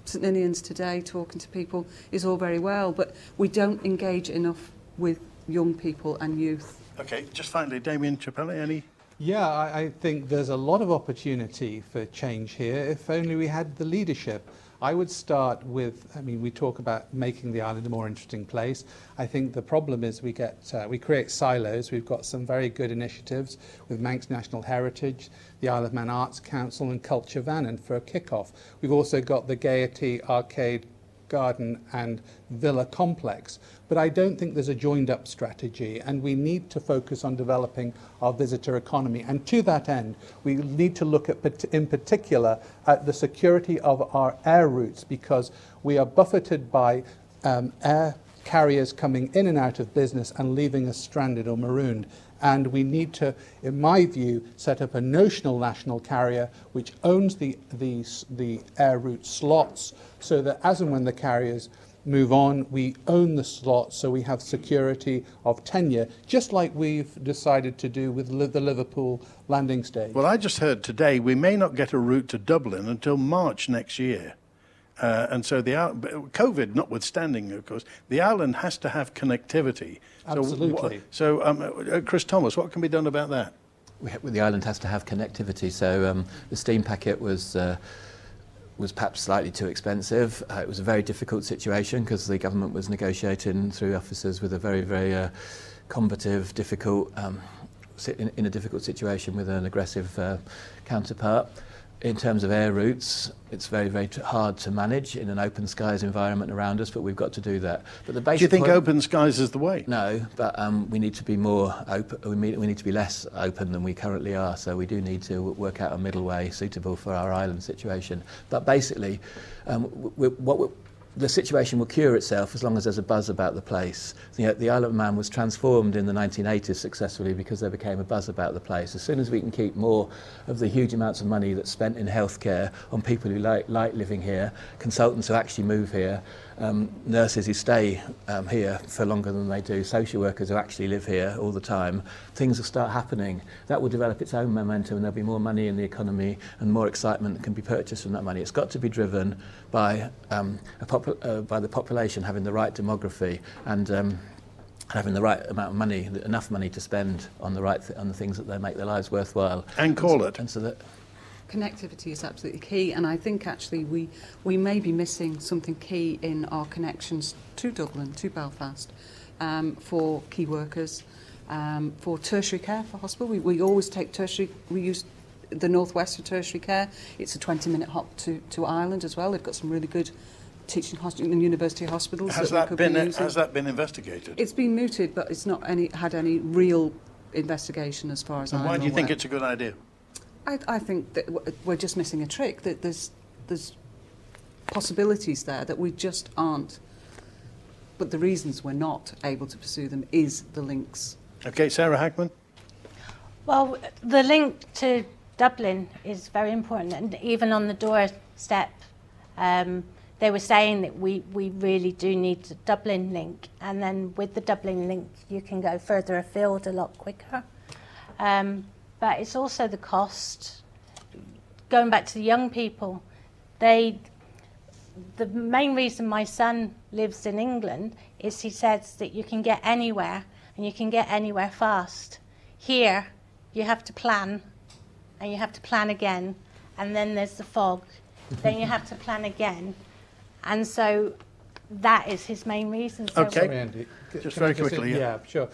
St Ninian's today talking to people is all very well, but we don't engage enough with young people and youth.
Okay, just finally, Damien Chappelle, any?
Yeah, I think there's a lot of opportunity for change here, if only we had the leadership. I would start with, we talk about making the island a more interesting place. I think the problem is we create silos. We've got some very good initiatives with Manx National Heritage, the Isle of Man Arts Council and Culture Vannon for a kick-off. We've also got the Gaiety Arcade Garden and Villa Complex. But I don't think there's a joined-up strategy, and we need to focus on developing our visitor economy. And to that end, we need to look at, in particular, at the security of our air routes, because we are buffeted by air carriers coming in and out of business and leaving us stranded or marooned. And we need to, in my view, set up a notional national carrier which owns the air route slots, so that as and when the carriers move on. We own the slots, so we have security of tenure, just like we've decided to do with the Liverpool landing stage.
Well, I just heard today we may not get a route to Dublin until March next year. And so COVID notwithstanding, of course, the island has to have connectivity.
Absolutely.
So, Chris Thomas, what can be done about that?
The island has to have connectivity, so the steam packet was perhaps slightly too expensive. It was a very difficult situation because the government was negotiating through officers with a very, very combative, difficult, in a difficult situation with an aggressive counterpart. In terms of air routes, it's very, very hard to manage in an open skies environment around us, but we've got to do that. But the basic
do you think open skies is the way?
No, but we need to be more open. We need to be less open than we currently are. So we do need to work out a middle way suitable for our island situation. But basically, the situation will cure itself as long as there's a buzz about the place. The Isle of Man was transformed in the 1980s successfully because there became a buzz about the place. As soon as we can keep more of the huge amounts of money that's spent in healthcare on people who like living here, consultants who actually move here, nurses who stay here for longer than they do, social workers who actually live here all the time, things will start happening. That will develop its own momentum and there'll be more money in the economy and more excitement that can be purchased from that money. It's got to be driven by the population having the right demography and having the right amount of money, enough money to spend on on the things that they make their lives worthwhile.
And call it.
And so that
Connectivity is absolutely key, and I think actually we may be missing something key in our connections to Dublin, to Belfast, for key workers, for tertiary care, for hospital. We always take tertiary, we use the Northwest for tertiary care. It's a 20-minute hop to Ireland as well. They've got some really good teaching and university hospitals.
Has that been investigated?
It's been mooted, but it's not had any real investigation as far as I'm aware.
Why do you think it's a good idea?
I think that we're just missing a trick, that there's possibilities there that we just aren't. But the reasons we're not able to pursue them is the links.
Okay, Sarah Hackman.
Well, the link to Dublin is very important, and even on the doorstep, they were saying that we really do need the Dublin link, and then with the Dublin link you can go further afield a lot quicker. But it's also the cost. Going back to the young people, the main reason my son lives in England is he says that you can get anywhere, and you can get anywhere fast. Here, you have to plan, and you have to plan again, and then there's the fog. Then you have to plan again. And so that is his main reason. So
okay.
Sorry, Andy.
Just very quickly.
Yeah, sure.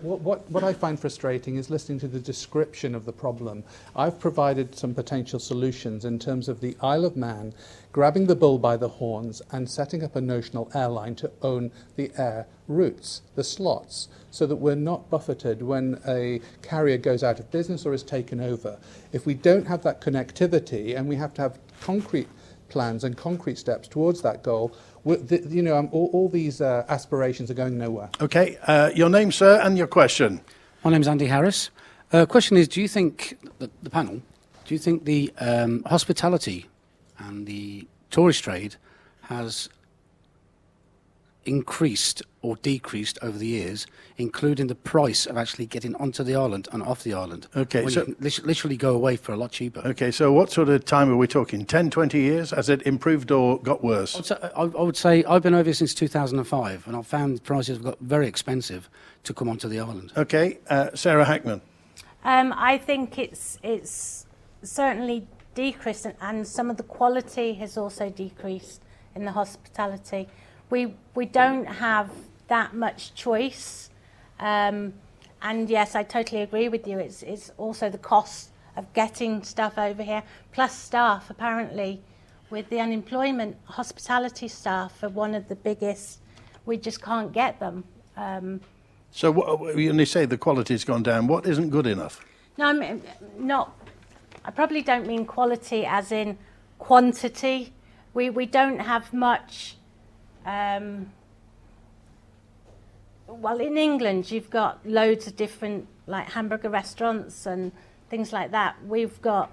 What I find frustrating is listening to the description of the problem. I've provided some potential solutions in terms of the Isle of Man grabbing the bull by the horns and setting up a notional airline to own the air routes, the slots, so that we're not buffeted when a carrier goes out of business or is taken over. If we don't have that connectivity, and we have to have concrete plans and concrete steps towards that goal, all these aspirations are going nowhere.
Okay, your name, sir, and your question.
My name's Andy Harris. Question is, do you think, the panel, do you think the hospitality and the tourist trade has increased or decreased over the years, including the price of actually getting onto the island and off the island?
Okay,
when
so
you can literally go away for a lot cheaper.
Okay, so what sort of time are we talking? 10, 20 years? Has it improved or got worse?
I would say I've been over here since 2005, and I've found the prices have got very expensive to come onto the island.
Okay, Sarah Hackman.
I think it's certainly decreased, and some of the quality has also decreased in the hospitality. We don't have that much choice, and yes, I totally agree with you. It's also the cost of getting stuff over here, plus staff. Apparently, with the unemployment, hospitality staff are one of the biggest. We just can't get them.
So when you say the quality's gone down, what isn't good enough?
No, I mean, not. I probably don't mean quality as in quantity. We don't have much. Well, in England, you've got loads of different like hamburger restaurants and things like that. We've got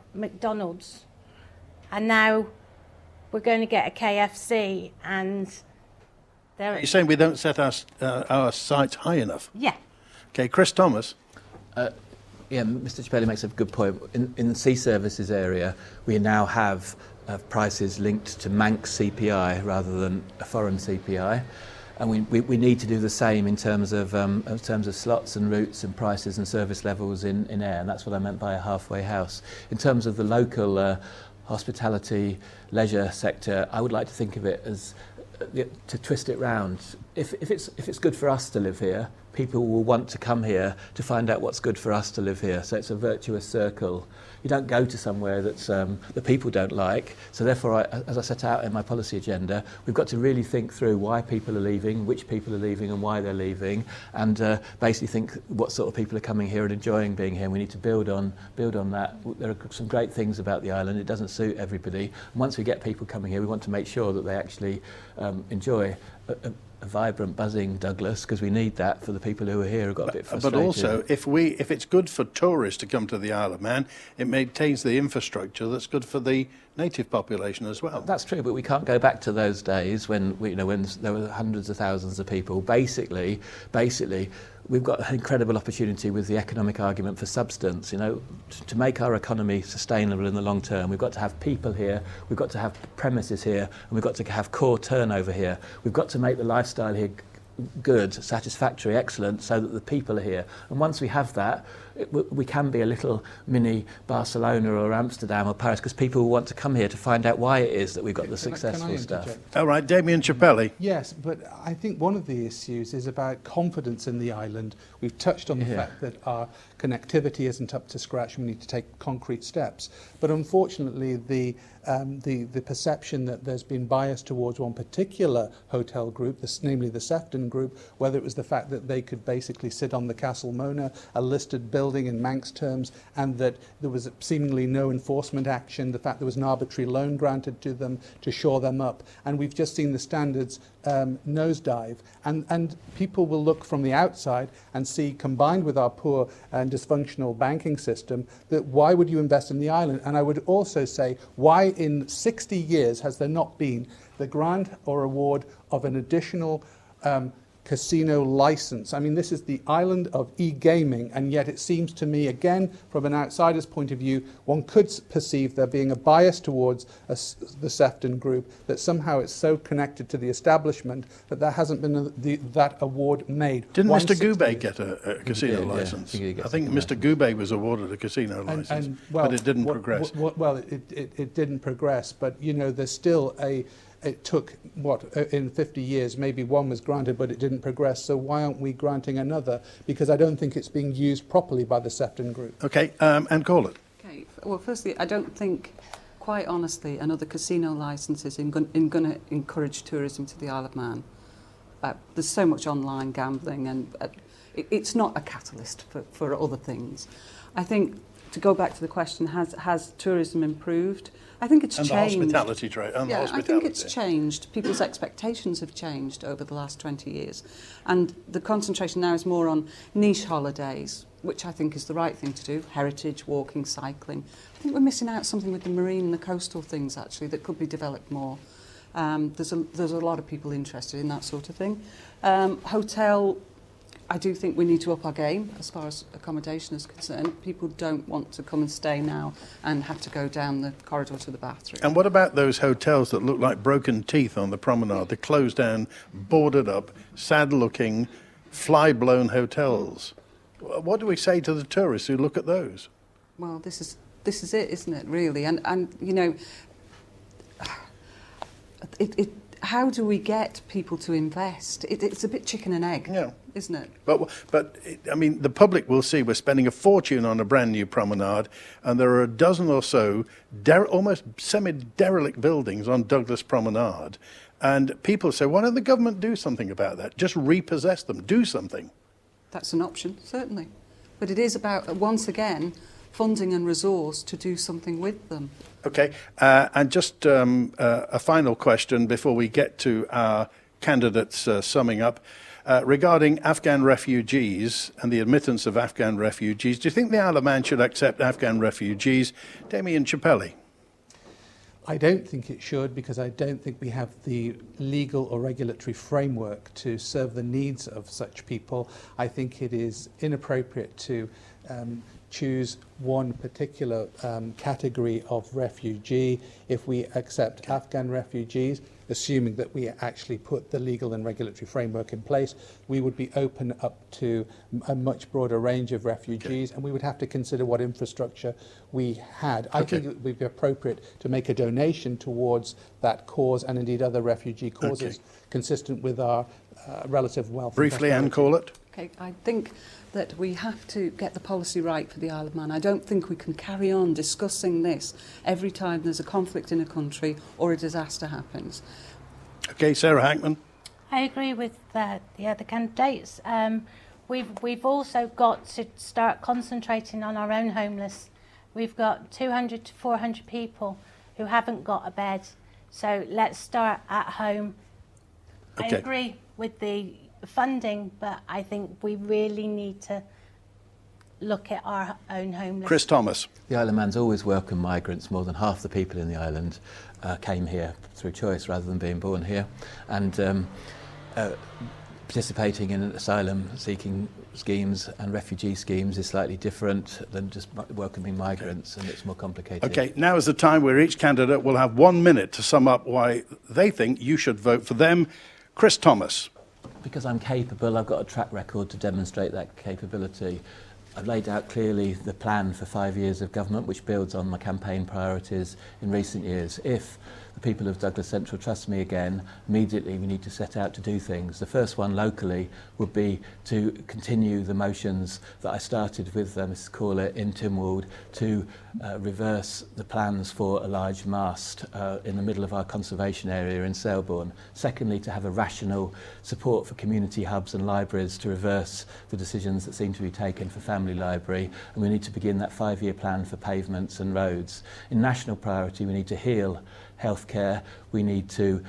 You're saying we don't set our sights high enough?
Yeah.
Okay, Chris Thomas.
Yeah, Mr. Chappelli makes a good point. In the sea services area, we now have prices linked to Manx CPI rather than a foreign CPI. And we need to do the same in terms of slots and routes and prices and service levels in air, and that's what I meant by a halfway house. In terms of the local hospitality, leisure sector, I would like to think of it as, to twist it round. If it's good for us to live here, people will want to come here to find out what's good for us to live here. So it's a virtuous circle. You don't go to somewhere that's that people don't like. So therefore, as I set out in my policy agenda, we've got to really think through why people are leaving, which people are leaving and why they're leaving, and basically think what sort of people are coming here and enjoying being here. And we need to build on that. There are some great things about the island. It doesn't suit everybody. And once we get people coming here, we want to make sure that they actually enjoy a vibrant, buzzing Douglas, because we need that for the people who are here who got a bit frustrated.
But also, if it's good for tourists to come to the Isle of Man, it maintains the infrastructure that's good for the native population as well.
That's true, but we can't go back to those days when when there were hundreds of thousands of people. Basically, we've got an incredible opportunity with the economic argument for substance. To make our economy sustainable in the long term, we've got to have people here, we've got to have premises here, and we've got to have core turnover here. We've got to make the lifestyle here good, satisfactory, excellent, so that the people are here. And once we have that, we can be a little mini Barcelona or Amsterdam or Paris, because people will want to come here to find out why it is that we've got the successful stuff.
All right, Damien Chappelli.
Yes, but I think one of the issues is about confidence in the island. We've touched on the fact that our connectivity isn't up to scratch and we need to take concrete steps. But unfortunately, the perception that there's been bias towards one particular hotel group, namely the Sefton Group, whether it was the fact that they could basically sit on the Castle Mona, a listed building in Manx terms, and that there was seemingly no enforcement action, the fact there was an arbitrary loan granted to them to shore them up. And we've just seen the standards nosedive. And people will look from the outside and see, combined with our poor and dysfunctional banking system, that why would you invest in the island? And I would also say, why in 60 years has there not been the grant or award of an additional casino license? I mean, this is the island of e-gaming, and yet it seems to me, again, from an outsider's point of view, one could perceive there being a bias towards the Sefton Group, that somehow it's so connected to the establishment that there hasn't been that award made.
Didn't Mr. Goubet get a casino license? I think Mr. Goubet was awarded a casino license, but it didn't progress.
It didn't progress, but, there's still it took, in 50 years, maybe one was granted, but it didn't progress. So why aren't we granting another? Because I don't think it's being used properly by the Sefton Group.
Okay, and call it.
Okay, well, firstly, I don't think, quite honestly, another casino licence is going to encourage tourism to the Isle of Man. There's so much online gambling, and it's not a catalyst for other things. I think, to go back to the question, has tourism improved? I think it's changed.
And the hospitality trade.
I think it's changed. People's expectations have changed over the last 20 years. And the concentration now is more on niche holidays, which I think is the right thing to do. Heritage, walking, cycling. I think we're missing out something with the marine and the coastal things, actually, that could be developed more. There's a lot of people interested in that sort of thing. Hotel, I do think we need to up our game as far as accommodation is concerned. People don't want to come and stay now and have to go down the corridor to the bathroom.
And what about those hotels that look like broken teeth on the promenade, the closed down, boarded up, sad-looking, fly-blown hotels? What do we say to the tourists who look at those?
Well, this is it, isn't it, really? And how do we get people to invest? It's a bit chicken and egg, isn't it?
But I mean, the public will see we're spending a fortune on a brand new promenade, and there are a dozen or so almost semi-derelict buildings on Douglas Promenade. And people say, why don't the government do something about that? Just repossess them, do something.
That's an option, certainly. But it is about, once again, funding and resource to do something with them.
Okay, and just a final question before we get to our candidates summing up. Regarding Afghan refugees and the admittance of Afghan refugees, do you think the Isle of Man should accept Afghan refugees? Damien Chappelli.
I don't think it should, because I don't think we have the legal or regulatory framework to serve the needs of such people. I think it is inappropriate to choose one particular category of refugee. If we accept Afghan refugees, assuming that we actually put the legal and regulatory framework in place, we would be open up to a much broader range of refugees, and we would have to consider what infrastructure we had. I think it would be appropriate to make a donation towards that cause, and indeed other refugee causes, consistent with our relative wealth.
Briefly, Anne Corlett.
Okay, I think that we have to get the policy right for the Isle of Man. I don't think we can carry on discussing this every time there's a conflict in a country or a disaster happens.
Okay, Sarah Hackman.
I agree with the other candidates. We've also got to start concentrating on our own homeless. We've got 200 to 400 people who haven't got a bed. So let's start at home.
Okay.
I agree with the funding, but I think we really need to look at our own homeless.
Chris Thomas.
The Isle of Man's always welcomed migrants. More than half the people in the island came here through choice rather than being born here. And participating in asylum seeking schemes and refugee schemes is slightly different than just welcoming migrants, and it's more complicated.
Okay, now is the time where each candidate will have 1 minute to sum up why they think you should vote for them. Chris Thomas.
Because I'm capable, I've got a track record to demonstrate that capability. I've laid out clearly the plan for 5 years of government, which builds on my campaign priorities in recent years. If the people of Douglas Central trust me again, immediately we need to set out to do things. The first one locally would be to continue the motions that I started with Mrs Corlett in Tynwald to reverse the plans for a large mast in the middle of our conservation area in Selborne. Secondly, to have a rational support for community hubs and libraries to reverse the decisions that seem to be taken for family library, and we need to begin that 5-year plan for pavements and roads. In national priority, we need to heal healthcare. We need to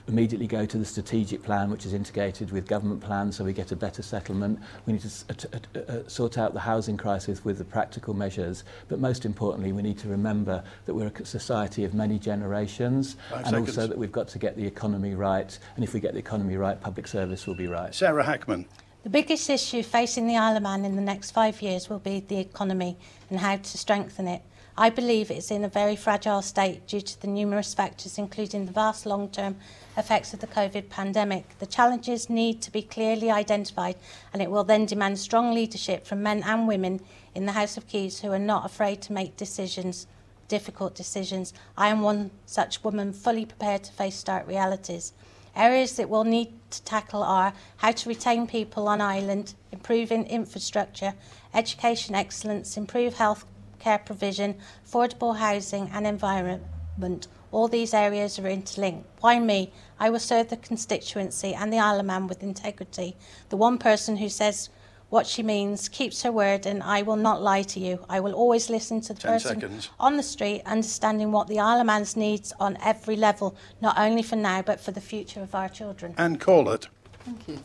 immediately go to the strategic plan, which is integrated with government plans, so we get a better settlement. We need to sort out the housing crisis with the practical measures, but most importantly, we need to remember that we're a society of many generations, and also that we've got to get the economy right, and if we get the economy right, public service will be right.
Sarah Hackman.
The biggest issue facing the Isle of Man in the next 5 years will be the economy and how to strengthen it. I believe it's in a very fragile state due to the numerous factors, including the vast long-term effects of the COVID pandemic. The challenges need to be clearly identified, and it will then demand strong leadership from men and women in the House of Keys who are not afraid to make decisions, difficult decisions. I am one such woman, fully prepared to face stark realities. Areas that we'll need to tackle are how to retain people on island, improving infrastructure, education excellence, improve health care provision, affordable housing and environment. All these areas are interlinked. Why me? I will serve the constituency and the Isle of Man with integrity. The one person who says what she means, keeps her word, and I will not lie to you. I will always listen to the person on the street, understanding what the Isle of Man's needs on every level, not only for now, but for the future of our children.
And Corlett.
Thank you.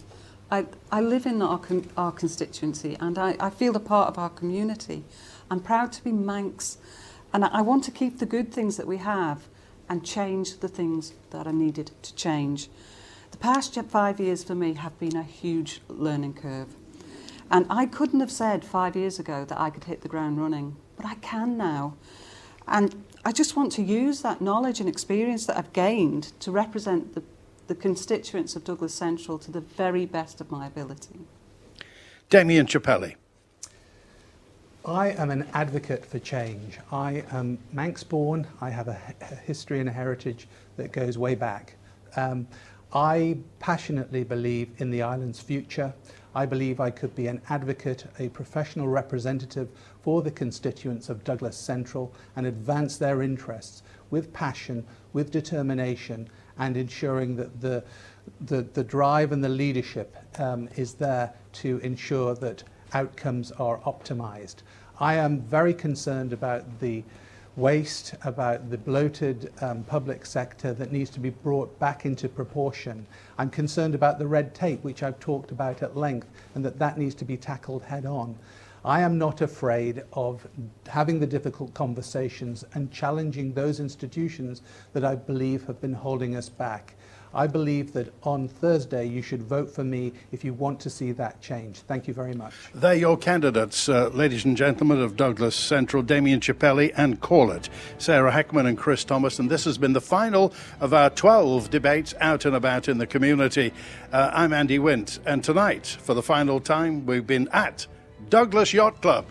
I live in our constituency, and I feel a part of our community. I'm proud to be Manx, and I want to keep the good things that we have and change the things that are needed to change. The past 5 years for me have been a huge learning curve. And I couldn't have said 5 years ago that I could hit the ground running, but I can now. And I just want to use that knowledge and experience that I've gained to represent the constituents of Douglas Central to the very best of my ability.
Damien Chappelli.
I am an advocate for change. I am Manx born. I have a history and a heritage that goes way back. I passionately believe in the island's future. I believe I could be an advocate, a professional representative for the constituents of Douglas Central and advance their interests with passion, with determination, and ensuring that the drive and the leadership is there to ensure that outcomes are optimized. I am very concerned about the waste, about the bloated public sector that needs to be brought back into proportion. I'm concerned about the red tape, which I've talked about at length, and that needs to be tackled head on. I am not afraid of having the difficult conversations and challenging those institutions that I believe have been holding us back. I believe that on Thursday you should vote for me if you want to see that change. Thank you very much.
They're your candidates, ladies and gentlemen of Douglas Central, Damien Chappelli and Corlett, Sarah Hackman and Chris Thomas, and this has been the final of our 12 debates out and about in the community. I'm Andy Wint, and tonight, for the final time, we've been at Douglas Yacht Club.